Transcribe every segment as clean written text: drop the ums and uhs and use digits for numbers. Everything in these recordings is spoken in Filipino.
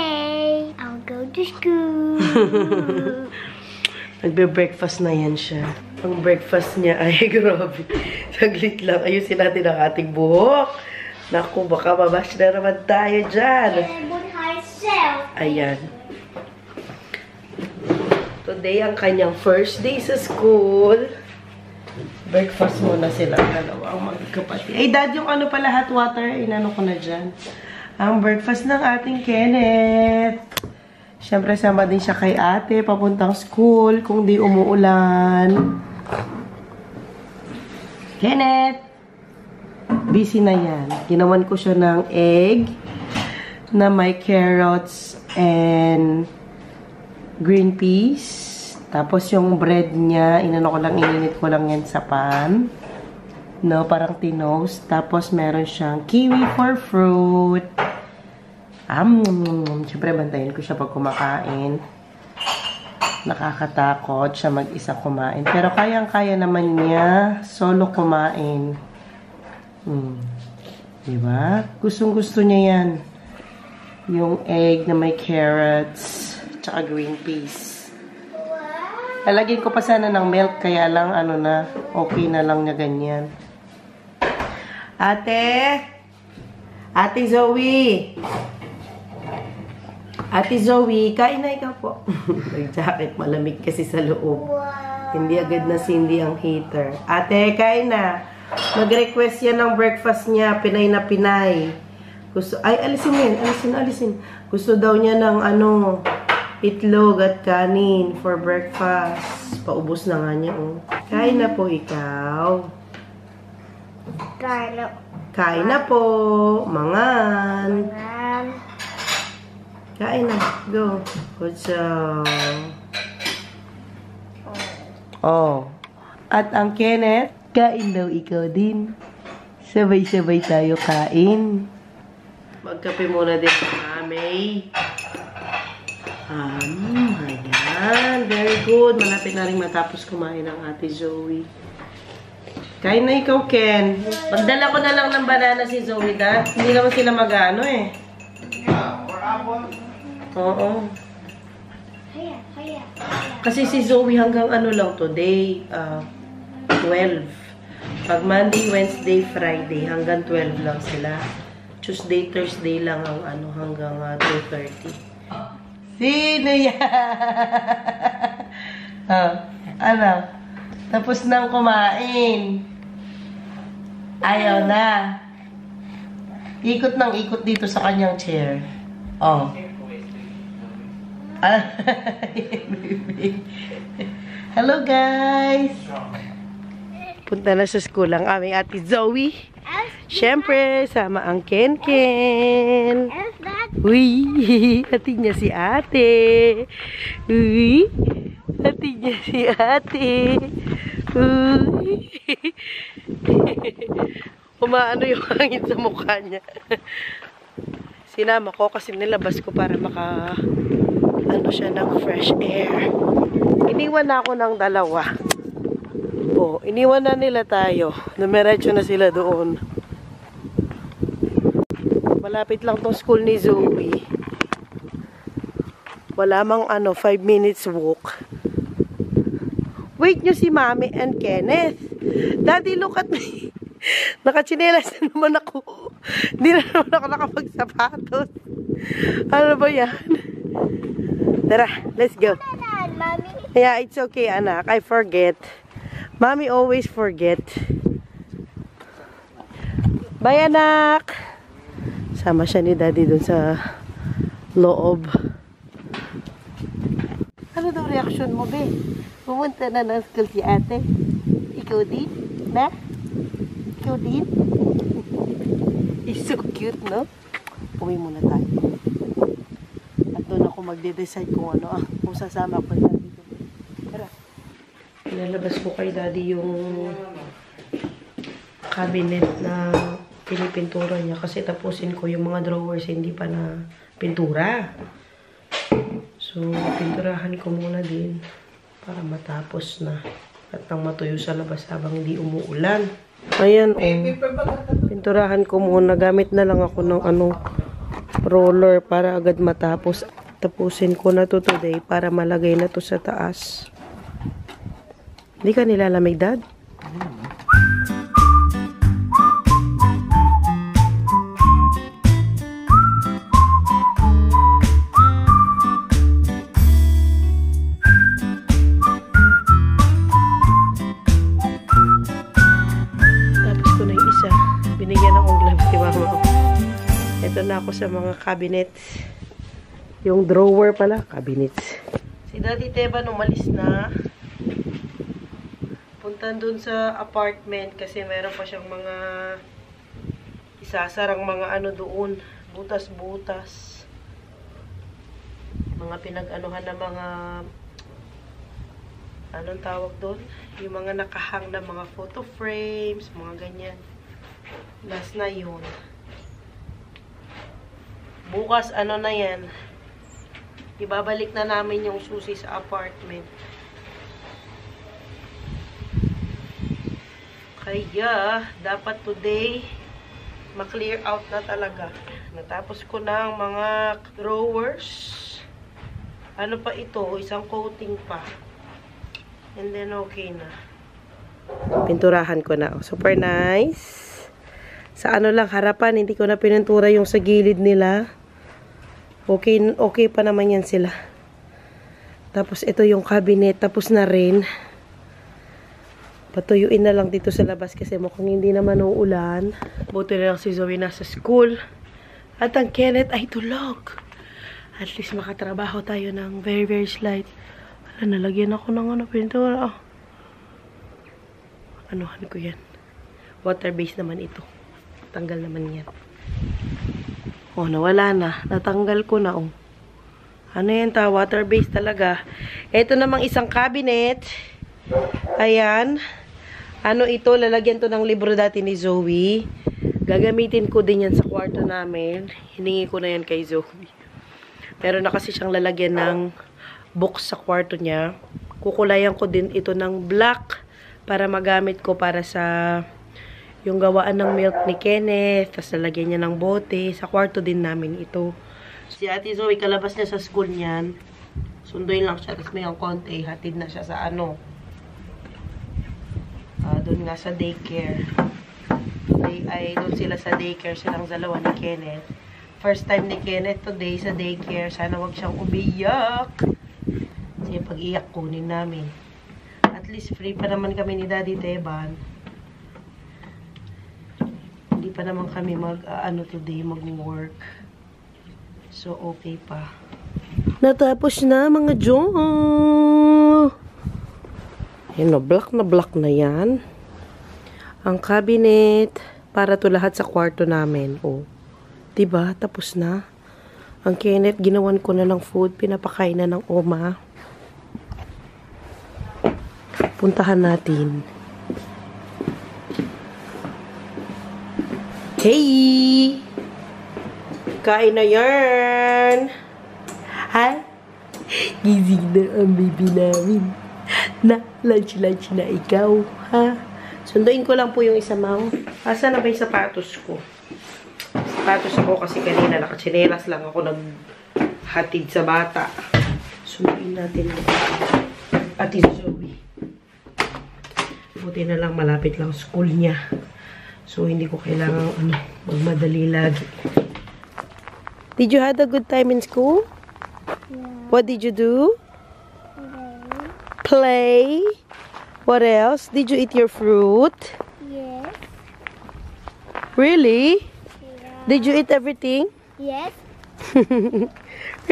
today, I'll go to school. Nagbe-breakfast na yan siya. Ang breakfast niya ay grabe. Saglit lang. Ayusin natin ang ating buhok. Naku, baka mabash na naman tayo dyan. Ayan. Today, ang kanyang first day sa school. Breakfast muna sila. Dalawang magkapatid. Ay, dad, yung ano pala, hot water, inano ko na dyan. Ang breakfast ng ating Kenneth. Siyempre, sama din siya kay ate, papuntang school, kung di umuulan. Kenneth! Busy na yan. Ginawan ko siya ng egg na may carrots and green peas. Tapos yung bread niya, ininit ko lang yan sa pan. No, parang tinos. Tapos meron siyang kiwi for fruit. Siyempre, bantayin ko siya pag kumakain. Nakakatakot siya mag-isa kumain. Pero kayang-kaya naman niya solo kumain. Diba? Gustong-gusto niya yan. Yung egg na may carrots, tsaka green peas. Lalagyan ko pa sana ng milk, kaya lang, ano na, okay na lang niya ganyan. Ate! Ate Zoe! Ate Zoe, kain na ikaw po. Nag-jacket, malamig kasi sa loob. Hindi agad na sindi ang heater. Ate, kain na. Mag-request yan ng breakfast niya, Pinay na Pinay. Gusto, ay, alisin yan, alisin. Gusto daw niya ng, ano, itlog at kanin for breakfast. Paubos na nga niya, oh. Kain na po ikaw. Kain na po. Mangan. Kain na. Go. Good job. Oh. At ang Kenneth, kain daw ikaw din. Sabay-sabay tayo kain. Magkape muna din sa Mami. Ayan. Very good. Malapit na rin matapos kumain ang ate Zoe. Kain na ikaw, Ken. Magdala ko na lang ng banana si Zoe, dad. Hindi naman sila mag-ano eh. Oo. Kasi si Zoe hanggang ano lang today, 12. Pag Monday, Wednesday, Friday, hanggang 12 lang sila. Tuesday, Thursday lang ang ano, hanggang 2:30. Sino yan? Ano? Tapos nang kumain. Ayaw na. Ikot ng ikot dito sa kanyang chair. Oh. Hello guys! Punta na sa school ang aming ate Zoe. Siyempre, sama ang Ken-Ken. Uy, ati niya si ate. Uy, ati niya si ate. Uy. Umaano yung hangin sa mukha niya. Sinama ko kasi nilabas ko para ano siya ng fresh air. Iniwan na ako ng dalawa. Oh, iniwan na nila tayo. Numeretso na sila doon. Malapit lang tong school ni Zoe. Wala mang 5 minutes walk. Wait nyo si Mami and Kenneth. Daddy, look at me. Nakachinelas na naman ako. Hindi na naman ako nakapagsapatos. Ano ba yan? Tara, let's go. Yeah, it's okay, anak. I forget. Mommy always forget. Bye, anak. Sama siya ni Daddy dun sa loob. Ano daw reaction mo, be? Pumunta na ng school si ate. Ikaw din? Na? Ikaw din? He's so cute, no? Uwi muna tayo. At doon ako magde-decide kung ano, kung sasama ko Daddy. Tara. Pinalabas ko kay Daddy yung cabinet na pinipintura niya kasi tapusin ko yung mga drawers hindi pa na pintura. So, pinturahan ko muna din para matapos na at nang matuyo sa labas habang hindi umuulan. Ayan, pinturahan ko muna. Gamit na lang ako ng roller para agad matapos. Tapusin ko na to today para malagay na to sa taas. Hindi ka nilalamig, Dad? Binigyan akong gloves, di ba? Ito na ako sa mga cabinets. Yung drawer pala, cabinets. Si Daddy Teban umalis na. Punta dun sa apartment kasi meron pa siyang mga isasarang mga ano doon. Butas-butas. Mga pinag-anuhan na mga anong tawag doon? Yung mga nakahang na mga photo frames, mga ganyan. Last na yun. Bukas, ano na yan. Ibabalik na namin yung susi sa apartment. Kaya, dapat today, ma-clear out na talaga. Natapos ko na ang mga drawers. Ano pa ito? Isang coating pa. And then, okay na. Pinturahan ko na. Super nice. Sa ano lang, harapan, hindi ko na pinintura yung sa gilid nila. Okay pa naman yan sila. Tapos, ito yung cabinet. Tapos na rin. Patuyuin na lang dito sa labas kasi mukhang hindi naman uulan. Buti na lang si Zoe nasa school. At ang Kenneth ay tulog. At least makatrabaho tayo ng very, very slight. Wala, nalagyan ako ng pintura. Anuhan ko yan. Water-based naman ito. Tanggal naman yan. Oh, nawala na. Natanggal ko na, oh. Ano yan ta? Water-based talaga. Ito namang isang cabinet. Ayan. Ano ito? Lalagyan to ng libro dati ni Zoe. Gagamitin ko din yan sa kwarto namin. Hiningi ko na yan kay Zoe. Meron na kasi siyang lalagyan ng books sa kwarto niya. Kukulayan ko din ito ng black para magamit ko para sa yung gawaan ng milk ni Kenneth, tapos lalagyan niya ng bote. Sa kwarto din namin ito. Si Ate Zoe, kalabas niya sa school niyan. Sunduin lang siya, tapos may ang konti. Hatid na siya sa ano. Doon nga sa daycare. Today doon sila sa daycare, silang dalawa ni Kenneth. First time ni Kenneth today sa daycare. Sana wag siyang umiyak. Kasi pag-iyak kunin namin. At least free pa naman kami ni Daddy Teban. Hindi pa naman kami today, mag-work. So, okay pa. Natapos na, mga Jo. Ayan, black na yan. Ang cabinet, para to lahat sa kwarto namin. Oh. Diba? Tapos na. Ang Kenneth, ginawan ko na ng food. Pinapakain na ng Oma. Puntahan natin. Hey! Kain na yan! Ha? Gising na ang baby namin. Na, lunch na ikaw, ha? Sunduin ko lang po yung isa, Mau. Asa na ba yung sapatos ko? Sapatos ako kasi kanina nakatsinelas lang ako naghatid sa bata. Sunduin natin Ate Zoe. Buti na lang malapit lang school niya. So, hindi ko kailangan magmadali lagi. Did you have a good time in school? Yeah. What did you do? Play. What else? Did you eat your fruit? Yes. Really? Yeah. Did you eat everything? Yes.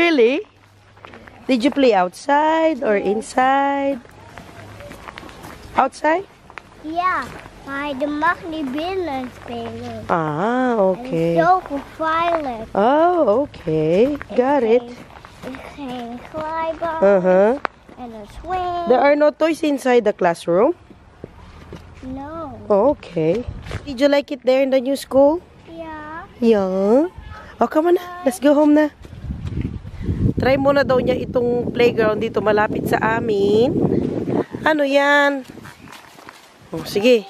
Really? Did you play outside or inside? Outside? Ja, maar de mag niet binnen spelen. Ah, Het okay. is zo gevaarlijk. Oh, okay. Got it. Geen glijbaan Uh-huh. en een swing. There are no toys inside the classroom? No. Oh, okay. Did you like it there in the new school? Ja. Yeah. Oh, come on na. Let's go home na. Try muna daw niya itong playground dito malapit sa amin. Ano yan? Oh, sige.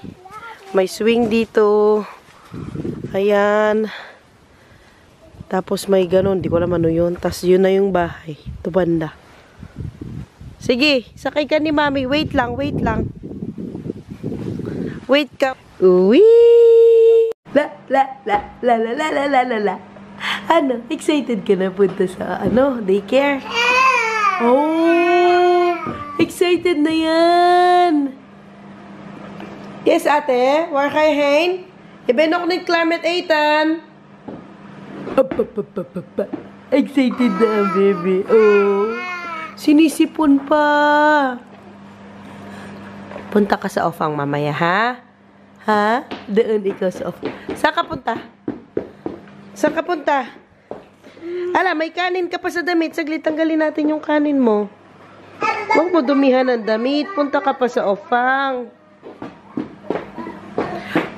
May swing dito. Ayan. Tapos may ganun, di ko alam ano yun. Tapos yun na yung bahay. Ito banda. Sige, sakay ka ni Mami. Wait lang, wait lang. Wait ka. Uwi! La, la, la, la, la, la, la, la, la, la. Ano, excited ka na punta sa, daycare? Oh! Excited na yan! Yes, ate. Waar ga je heen? Je bent nog niet klaar met eten. Excited na ang baby. Oh. Sinisipon pa. Punta ka sa Ofang mamaya, ha? Ha? Doon ikaw sa Ofang. Saan ka punta? Saan ka punta? Ala, may kanin ka pa sa damit. Saglit, tanggalin natin yung kanin mo. Huwag mo dumihan ng damit. Punta ka pa sa Ofang.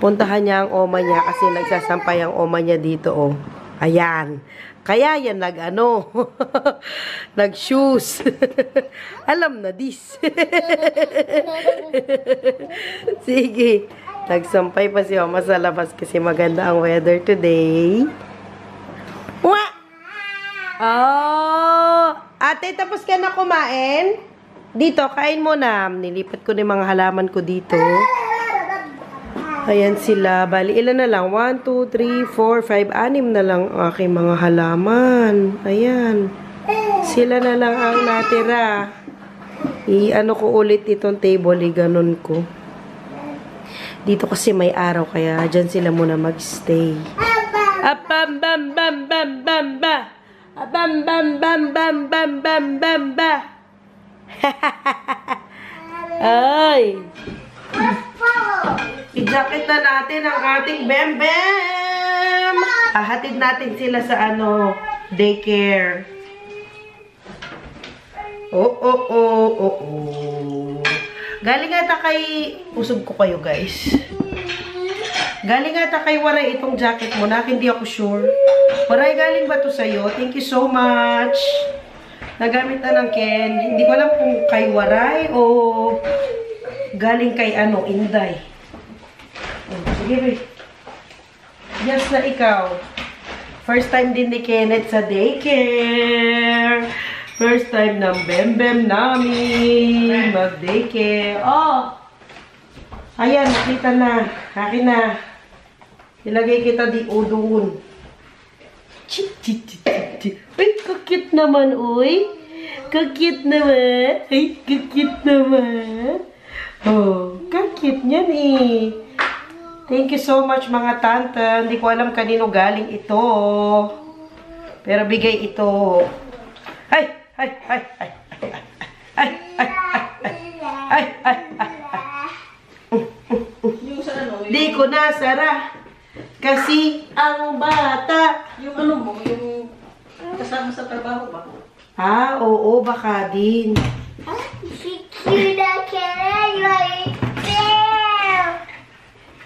Puntahan niya ang oma niya kasi nagsasampay ang oma niya dito, oh. Ayan. Kaya yan nag-shoes. Alam na this. Sige. Nagsampay pa si oma sa labas kasi maganda ang weather today. Wa! Oh! Ate, tapos ka na kumain? Dito, kain mo na. Nilipat ko na yung mga halaman ko dito. Ayan sila. Bali, ilan na lang? 1, 2, 3, 4, 5, 6 na lang ang aking mga halaman. Ayan. Sila na lang ang natira. I-ano ko ulit itong table. Ganon ko. Dito kasi may araw kaya dyan sila muna mag-stay. Bam bam bam bam bam ba. Bam bam bam bam bam bam bam ba. Ay. I-jacket na natin ang ating bem-bem! Hatid natin sila sa daycare. Galing ata kay... Usog ko kayo, guys. Galing ata kay Waray itong jacket mo na. Hindi ako sure. Waray, galing ba to sa'yo? Thank you so much. Nagamit na ng Ken. Hindi ko alam kung kay Waray o galing kay Inday. Sige, wait. Yes na ikaw. First time din ni Kenneth sa daycare. First time ng bem-bem namin. Mag-daycare. Oh! Ayan, nakita na. Akin na. Ilagay kita di doon. Uy, kakit naman, uy. Kakit naman. Ay, kakit naman. Oh, kakit niyan eh. Thank you so much mga tante. Hindi ko alam kanino galing ito. Pero bigay ito. Ay! Ay! Ay! Ay! Ay! Ay! Ay! Ay! Di ko nasara. Kasi ang bata. Yung mo, yung kasama sa trabaho ba? Ah, oo, baka din.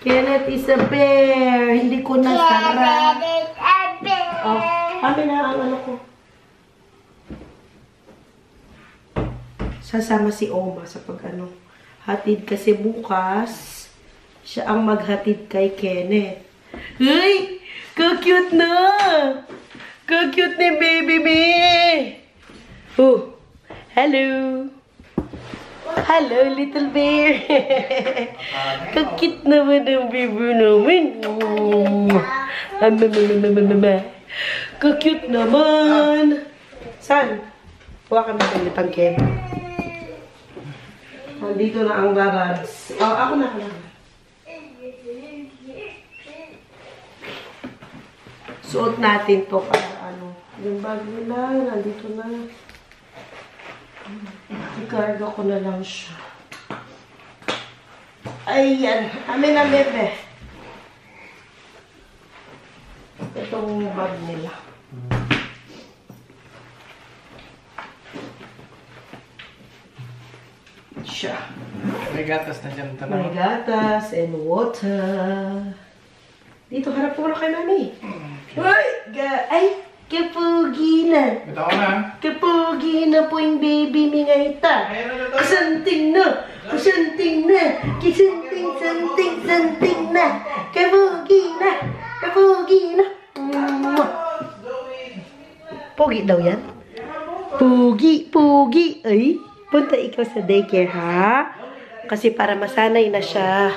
Kenneth is a bear. Hindi ko nasara. Oh, kami na ang ko. Sasama si Oma sa hatid kasi bukas, siya ang maghatid kay Kenneth. Hey! Ka-cute na! Ka-cute ni baby me! Oh, hello! Hello, little bear! Ka-cute naman ang baby namin! Ka-cute naman! Saan? Huwakan natin itang Ken. Dito na ang garage. Oh, ako na. Suot natin to para yung bag nila, nandito na. I-carga ko na lang siya. Ayan, amin na bebe. Itong bag nila. Siya. May gatas na dyan. May gatas and water. Dito, harap ko kay mami. Ay, kapugi na. Ito ko na. Kapugi na po yung baby ni Ngaita. Kusanting na. Kusanting na. Kisanting na. Kapugi na. Kapugi na. Pogi daw yan. Pogi, pogi. Ay, punta ikaw sa daycare, ha? Kasi para masanay na siya.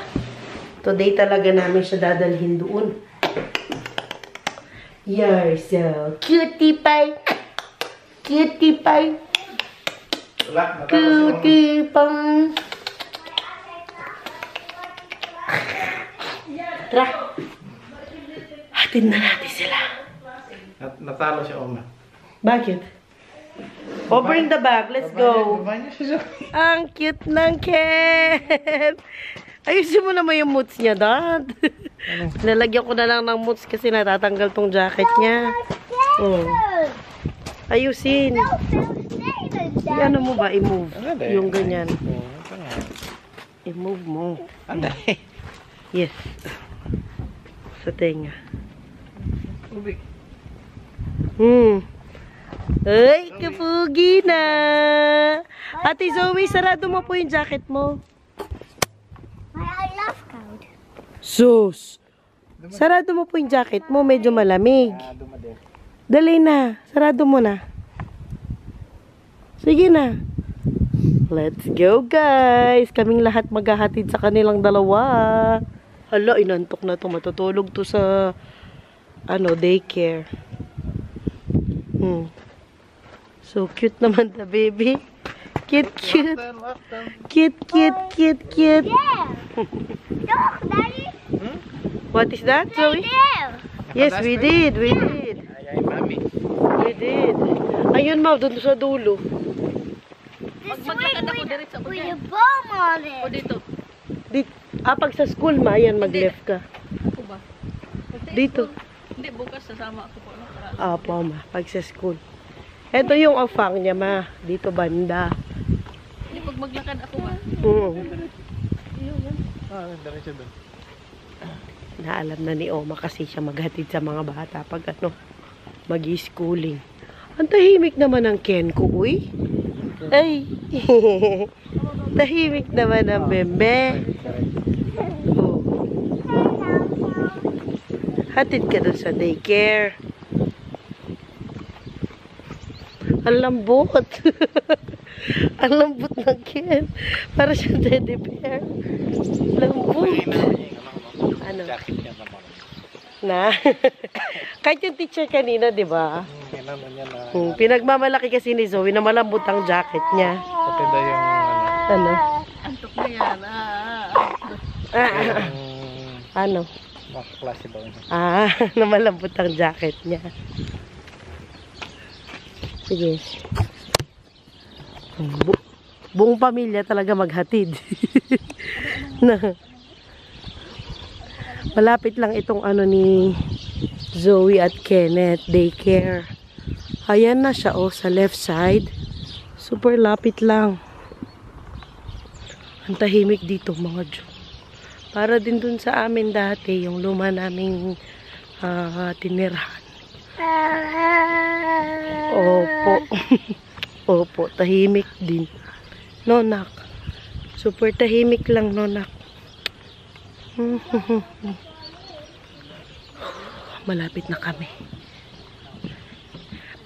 Today talaga namin siya dadalhin doon. You're so cutie pie. Cutie pie. Cutie pie. Tara. Hatid na natin sila. Natalo si Oma. Bakit? Oh, bring the bag. Let's go. Ang cute ng Ken. Ayusin mo naman yung moods niya, Dad. Lalagyan ko na lang ng moods kasi natatanggal tong jacket niya. Oh. Ayusin. Ano mo ba? I-move. Yung ganyan. I-move mo. Yes. Sa tenga. Ay, kapugi na. Ate Zoe, sarado mo po yung jacket mo. I love code. Sus. Sarado mo po yung jacket mo. Medyo malamig. Dali na. Sarado mo na. Sige na. Let's go, guys. Kaming lahat maghahatid sa kanilang dalawa. Hala, inantok na to. Matutulog to sa daycare. So cute naman the baby. Cute, cute. Cute, cute, cute, cute. Look, Daddy. What is that, Zoe? There. Yes, we did. We did. Ay, mami. We did. Ayun, Ma, doon sa dulo. This way with a bomb on it. Dito. Pag sa school, Ma, ayan, mag-left ka. Ako ba? Dito. Hindi, bukas sasama ako po. Apo, Ma, pag sa school. Ito yung afang niya, Ma. Dito banda. Hindi, pag maglakad ako ba? Diretso doon. Naalam na ni Oma kasi siya maghatid sa mga bata pag mag-schooling. Ang tahimik naman ng Ken ko, uy. Ay. Tahimik naman ng bembe. Oh. Hatid ka doon sa daycare. Ang lambot. Ang lambot ng Ken. Para siya teddy bear. Lambot. Ano? Jacket niya naman. Na? Kahit yung teacher kanina, di ba? Kinano niya na. Pinagmamalaki kasi ni Zoe na malambot ang jacket niya. Kapenda yung Ano? antok na yan. Ano? Makaklase daw yun. Na malambot ang jacket niya. Sige. Buong pamilya talaga maghatid. Na. Malapit lang itong ni Zoe at Kenneth daycare. Ayan na siya sa left side. Super lapit lang. Ang tahimik dito mga Diyo. Para din dun sa amin dati yung luma naming tinirahan. Opo. Opo, tahimik din. Nonak. Super tahimik lang, Nonak. Malapit na kami.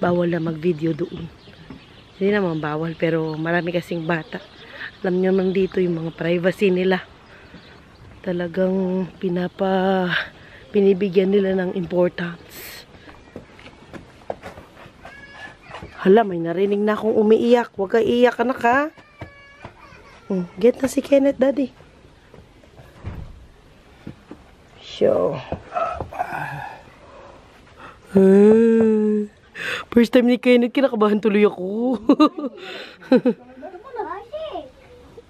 Bawal na mag-video doon. Hindi naman bawal, pero marami kasing bata. Alam nyo naman dito yung mga privacy nila. Talagang pinibigyan nila ng importance. Hala, may narinig na akong umiiyak. Huwag ka iiyak, anak, ha? Get na si Kenneth, Daddy. So, first time ni Kenneth, kinakabahan tuloy ako.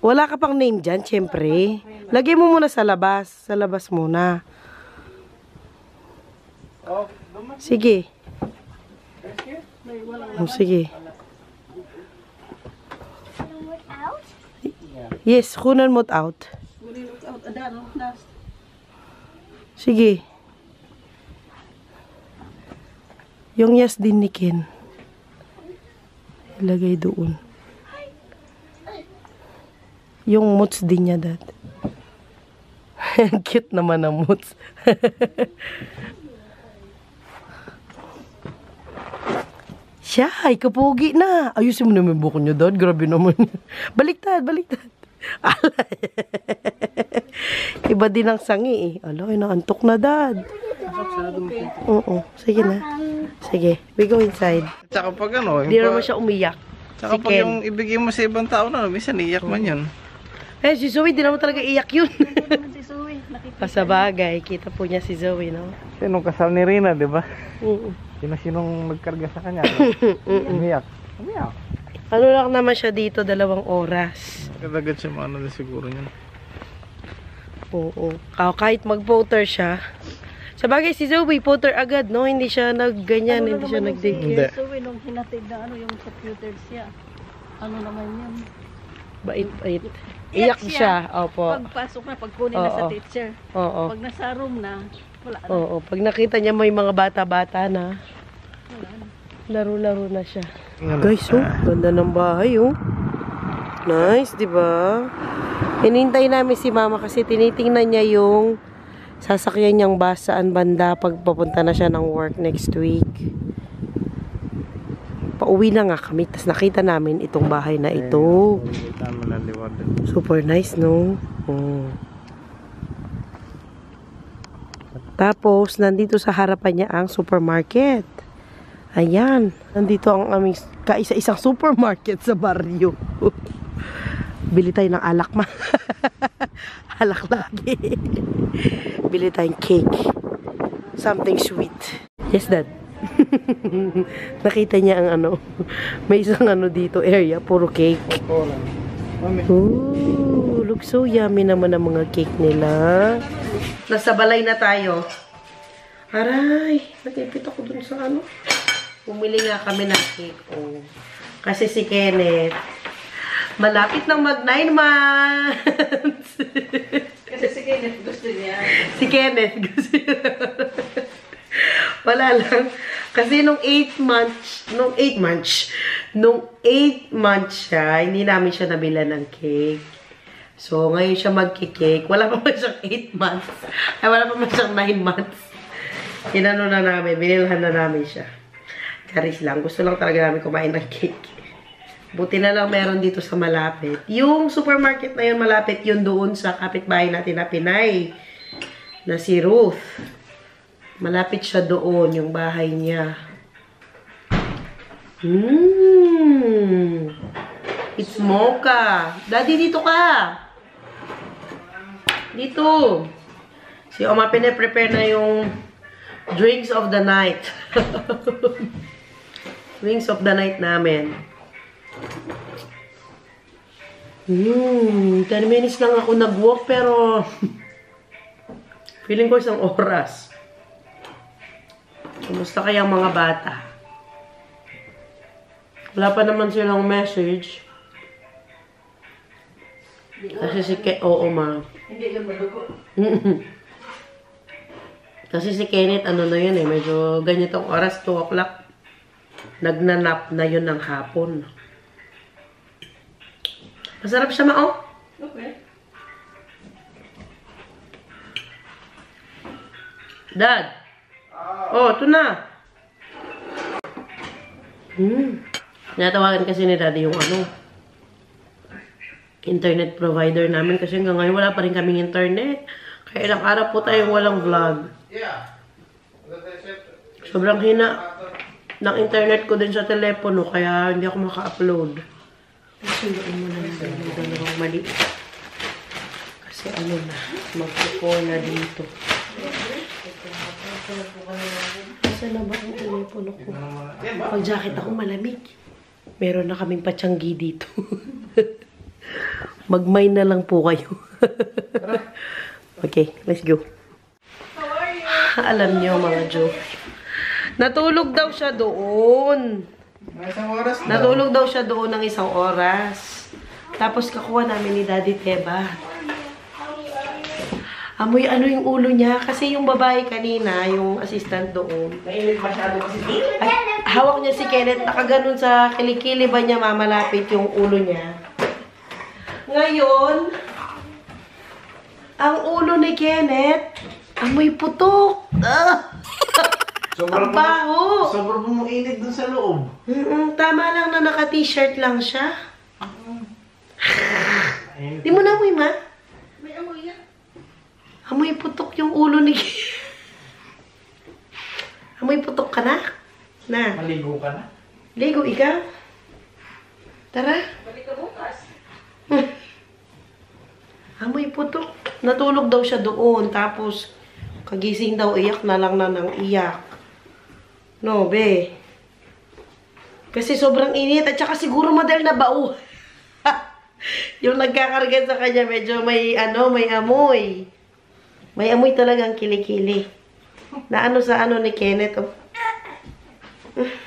Wala ka pang name dyan, syempre. Lagay mo muna sa labas. Sa labas muna. Sige. Sige. Yes, kunan mo out. Sige. Yung yes din ni Ken. Ilagay doon. Yung moots din niya, Dad. Cute naman ang moots. Ay, kapugi na. Ayusin mo naman yung buko niyo, Dad. Grabe naman. Baliktad. Iba din ang sangi eh. Ala, inaantok na, Dad. Oo, sige na. Sige, we go inside. Tsaka pag ano, Hindi naman siya umiyak. tsaka Si pag Ken. yung ibigay mo sa ibang tao na, minsan iyak man yun. Eh, si Zoe, di naman talaga iyak yun. Pasabagay, kita po niya si Zoe, no? Sinong kasal ni Rina, di ba? Oo. Sinong nagkarga sa kanya? Umiyak. Ano lang naman siya dito, 2 oras. Kadagad siya maano din siguro yun. Oo. Kahit mag-voter siya. Sabagay, si Zoe, voter agad, no? Hindi siya nagganyan, hindi siya nagdikit. Hindi. So, nung hinatid na yung computer siya, ano naman yun? Bait. Iyak siya. Opo. Pagpasok na, pagkunin na sa Oo. teacher. Oo. Pag nasa room na, wala na. Oo. Pag nakita niya may mga bata-bata na, laro-laro na siya. Guys, oh, ganda ng bahay, oh. Nice, di ba? Hinintay namin si Mama kasi tinitingnan niya yung sasakyan niyang bus saan banda pag papunta na siya ng work next week. Pauwi na nga kami, tapos nakita namin itong bahay na ito. Super nice, no? Oh. Tapos, nandito sa harapan niya ang supermarket. Ayan. Nandito ang aming kaisa-isang supermarket sa baryo. Bili tayo ng alak, ma. Alak lagi. Bili tayong cake. Something sweet. Yes, Dad. Nakita niya ang ano. May isang ano dito area. Puro cake. Ooh, looks so yummy naman ang mga cake nila. Nasa balay na tayo. Aray, natipit ako dun sa ano. Bumili nga kami ng cake. Oh. Kasi si Kenneth, malapit nang mag 9 months. Kasi si Kenneth gusto niya. Si Kenneth gusto niya. Wala lang. Kasi nung 8 months siya, hindi namin siya nabila ng cake. So, ngayon siya magkikake. Wala pa man siyang 8 months. Ay, wala pa man siyang 9 months. Inano na namin, binilhan na namin siya. Charis lang. Gusto lang talaga namin kumain ng cake. Buti na lang meron dito sa malapit. Yung supermarket na yun, malapit yun doon sa kapitbahay natin na Pinay. Na si Ruth. Malapit siya doon, yung bahay niya. It's mocha. Daddy, dito ka. Dito. Si Oma pine-prepare na yung drinks of the night. Drinks of the night namin. 10 minutes lang ako nag-walk pero feeling ko isang oras. Kumusta kaya ang mga bata? Wala pa naman silang message. Kasi si oo, ma. Hindi yun madugo. Kasi si Kenneth, ano na yun eh, medyo ganitong oras, 2 o'clock. Nagnanap na yun ng hapon. Masarap siya, ma, oh. Okay. Dad. Oh, ito na. Natawagan kasi ni Daddy yung ano, internet provider namin kasi hanggang ngayon wala pa rin kaming internet. Kaya ilang araw po tayong walang vlog. Sobrang hina ng internet ko din sa telepono kaya hindi ako maka-upload. Sunduin mo na yung dalawang mali. Kasi ano na, mag-4 na dito. Kasi na ba ang telepono ko? Pag-jacket ako malamig. Meron na kaming patsanggi dito. Mag-mine na lang po kayo. Okay, let's go. Alam niyo mga Joe. Natulog daw siya doon. Natulog daw siya doon ng 1 oras. Tapos kakuha namin ni Daddy Teba. Amoy ano yung ulo niya. Kasi yung babae kanina, yung assistant doon. Mainit masyado kasi. Hawak niya si Kenneth. Nakaganon sa kilikili ba niya mamalapit yung ulo niya. Ngayon, ang ulo ni Kenneth, amoy putok. Ang baho! Sobrang bumuinit dun sa loob. Tama lang na naka-t-shirt lang siya. Di mo na amoy, ma? May amoy yan. Amoy putok yung ulo ni Amoy putok ka na? Na. Maligo ka na. Ligo ikaw? Tara. Balik ka bukas. Amoy putok. Natulog daw siya doon. Tapos, kagising daw, iyak na lang na ng iyak. No, be. Kasi sobrang init. At saka siguro madal na bao. Yung nagkakarga sa kanya, medyo may, may amoy. May amoy talagang kilikili. Na ano sa ano ni Kenneth. Oh.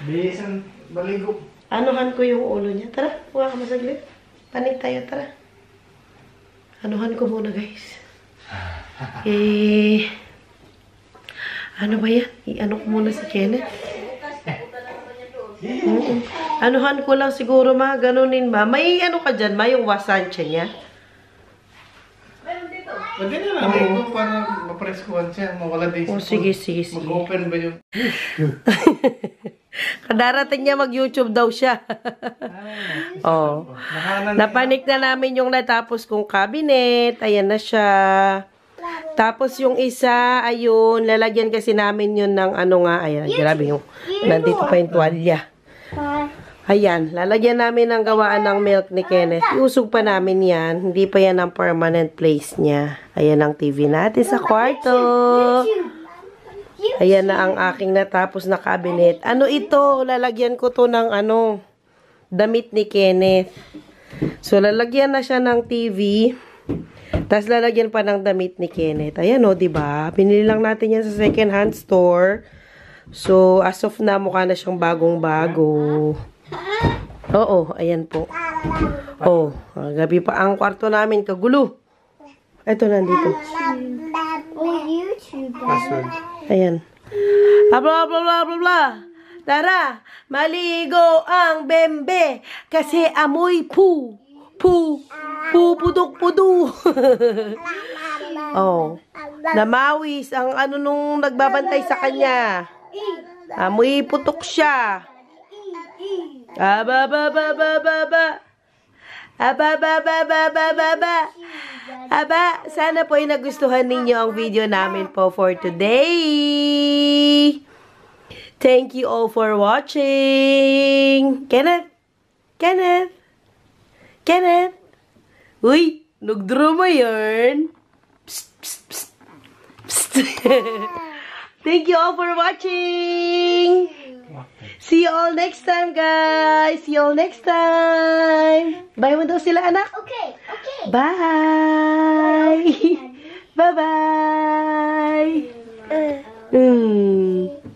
Bisan, maligo. Anuhan ko yung ulo niya. Tara, huwag ka masaglit. Panik tayo, tara. Anuhan ko muna, guys. Ano ba yan? I-ano ko muna si Kenneth. Anuhan ko lang siguro, ma. Ganunin, ma. May ano ka dyan, ma? Yung wasansya niya. Pwede na lang. Maligo para mapreskuhan siya. Mawala din siya. Oh, sige. Mag-open ba yun? Kadarating niya mag-YouTube daw siya. Oh. Napanik na namin yung natapos kong cabinet. Ayan na siya. Tapos yung isa, ayun, lalagyan kasi namin yun ng ano nga. Ayan, grabe yung, nandito pa yung tuwalya. Ayan, lalagyan namin ng gawaan ng milk ni Kenneth. Iusog pa namin yan. Hindi pa yan ang permanent place niya. Ayan ang TV natin sa kwarto. Ayan na ang aking natapos na cabinet. Ano ito? Lalagyan ko to ng damit ni Kenneth. So, lalagyan na siya ng TV. Tapos, lalagyan pa ng damit ni Kenneth. Ayan o, diba? Pinili lang natin yan sa second hand store. So, as of na, mukha na siyang bagong-bago. Oo, ayan po. Oh, gabi pa ang kwarto namin. Kagulo. Ito, nandito. Password. Ayan. Blah, blah, blah, blah, blah. Tara, maligo ang bembe. Kasi amoy pu. Pudok-pudu. Oh. Namawis ang nung nagbabantay sa kanya. Amoy putok siya. Sana po ay nagustuhan ninyo ang video namin po for today. Thank you all for watching. Kenneth? Uy, nagdraw mo yun. Psst. Thank you all for watching. See you all next time, guys. See you all next time. Bye mo daw sila, anak. Okay. Bye. Bye-bye.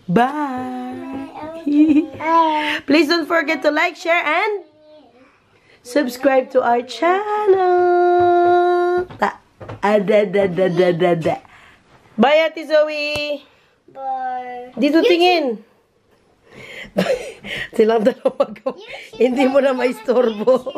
Bye. Please don't forget to like, share, and subscribe to our channel. Bye, Ate Zoe. Bye. Dito tingin. Silang dalawa. Hindi mo na maistorbo.